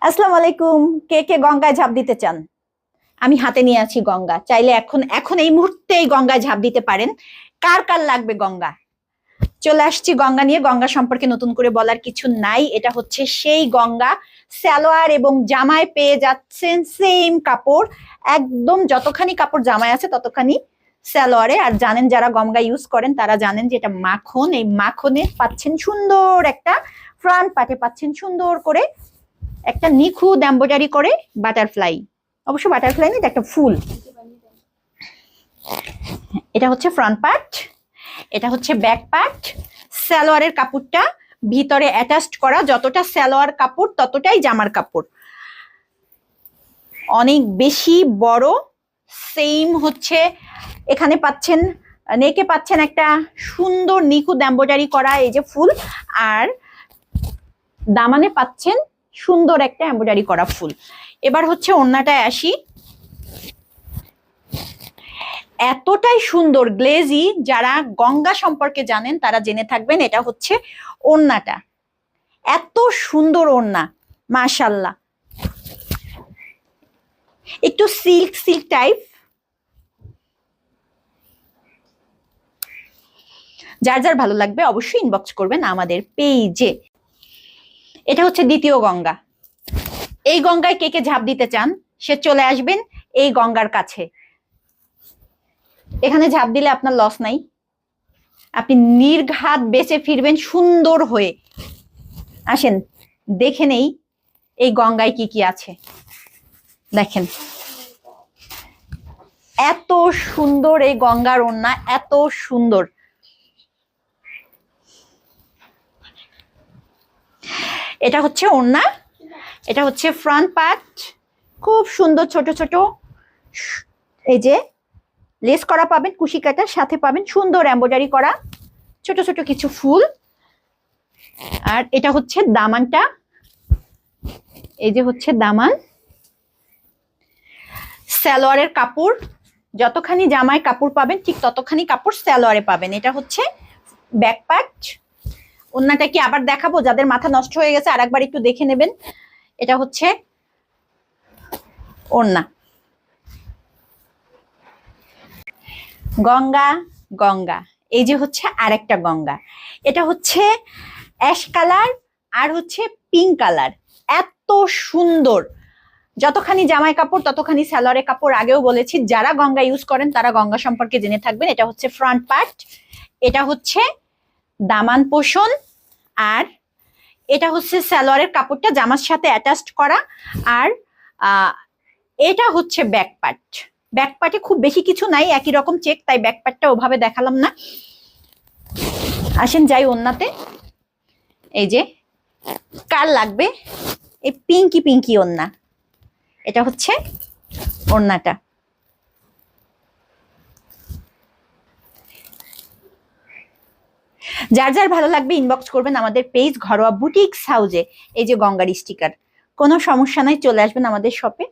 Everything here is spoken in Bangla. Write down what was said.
আসসালামু আলাইকুম। কে কে গঙ্গায় ঝাঁপ দিতে চান? আমি হাতে নিয়ে আছি গঙ্গা, চাইলে এখন এখন এই মুহূর্তে এই গঙ্গায় ঝাঁপ দিতে পারেন। কার কার লাগবে গঙ্গা? চলে আসছি গঙ্গা নিয়ে। গঙ্গা সম্পর্কে নতুন করে বলার কিছু নাই, এটা হচ্ছে সেই গঙ্গা। সালোয়ার এবং জামায় পেয়ে যাচ্ছেন সেম কাপড়, একদম যতখানি কাপড় জামায় আছে ততখানি সালোয়ারে। আর জানেন, যারা গঙ্গা ইউজ করেন তারা জানেন যে এটা মাখন। এই মাখনে পাচ্ছেন সুন্দর একটা ফ্রন্ট পার্টে, পাচ্ছেন সুন্দর করে একটা নিখুঁত এমব্রয়ডারি করে বাটারফ্লাই। অবশ্য বাটারফ্লাই না, এটা একটা ফুল। এটা হচ্ছে ফ্রন্ট পার্ট, এটা হচ্ছে ব্যাক পার্ট। সালোয়ারের কাপড়টা ভিতরে অ্যাটাচড করা, যতটা সালোয়ার কাপড় ততটাই জামার কাপড়, অনেক বেশি বড়। সেম হচ্ছে এখানে পাচ্ছেন, নেকে পাচ্ছেন একটা সুন্দর নিখুঁত এমব্রয়ডারি করা এই যে ফুল, আর দামানে পাচ্ছেন সুন্দর একটা এমব্রয়ডারি করা ফুল। এবার হচ্ছে ওড়নাটায় আসি। এতটাই সুন্দর গ্লেজি, যারা গঙ্গা সম্পর্কে জানেন তারা জেনে থাকবেন। এটা হচ্ছে ওড়নাটা, এত সুন্দর ওড়না, মাশাআল্লাহ। একটু সিল্ক সিল্ক টাইপ। যার যার ভালো লাগবে অবশ্যই ইনবক্স করবেন আমাদের পেজে। এটা হচ্ছে দ্বিতীয় গঙ্গা। এই গঙ্গায় কে কে ঝাঁপ দিতে চান সে চলে আসবেন এই গঙ্গার কাছে। এখানে ঝাঁপ দিলে আপনার লস নাই, আপনি নির্ঘাত বেঁচে ফিরবেন সুন্দর হয়ে। আসেন দেখে নেই এই গঙ্গায় কি কি আছে। দেখেন এত সুন্দর এই গঙ্গার ওড়না, এত সুন্দর। এটা হচ্ছে ওড়না, এটা হচ্ছে ফ্রন্ট পার্ট। খুব সুন্দর ছোট ছোট এই যে লেস করা পাবেন, কুশি কাটার সাথে পাবেন সুন্দর এমব্রয়ডারি করা ছোট ছোট কিছু ফুল। আর এটা হচ্ছে দামানটা, এই যে হচ্ছে দামান। সালোয়ারের কাপড় যতখানি জামায় কাপড় পাবেন ঠিক ততখানি কাপড় সালোয়ারে পাবেন। এটা হচ্ছে ব্যাক পার্ট। ওড়নাটা কি আবার দেখাবো? যাদের মাথা নষ্ট হয়ে গেছে আরেকবার একটু দেখে নেবেন। এটা হচ্ছে ওড়না। গঙ্গা গঙ্গা, এই যে হচ্ছে আরেকটা গঙ্গা। এটা হচ্ছে অ্যাশ কালার আর হচ্ছে পিঙ্ক কালার, এত সুন্দর। যতখানি জামাই কাপড় ততখানি সালোয়ারের কাপড়। আগেও বলেছি, যারা গঙ্গা ইউজ করেন তারা গঙ্গা সম্পর্কে জেনে থাকবেন। এটা হচ্ছে ফ্রন্ট পার্ট, এটা হচ্ছে দামান পোষণ, আর এটা হচ্ছে সালোয়ারের কাপড়টা জামার সাথে অ্যাটাচড করা। আর এটা হচ্ছে ব্যাক পার্ট। ব্যাক পার্টে খুব বেশি কিছু নাই, একই রকম চেক, তাই ব্যাক পার্টটা ওভাবে দেখালাম না। আসেন যাই ওড়নাতে। এই যে কার লাগবে এই পিঙ্কি পিঙ্কি ওড়না, এটা হচ্ছে ওড়নাটা। যার যার ভালো লাগবে ইনবক্স করবেন আমাদের পেজ ঘরোয়া বুটিক্স হাউজে। এই যে গঙ্গার স্টিকার, কোনো সমস্যা নাই, চলে আসবেন আমাদের শপে।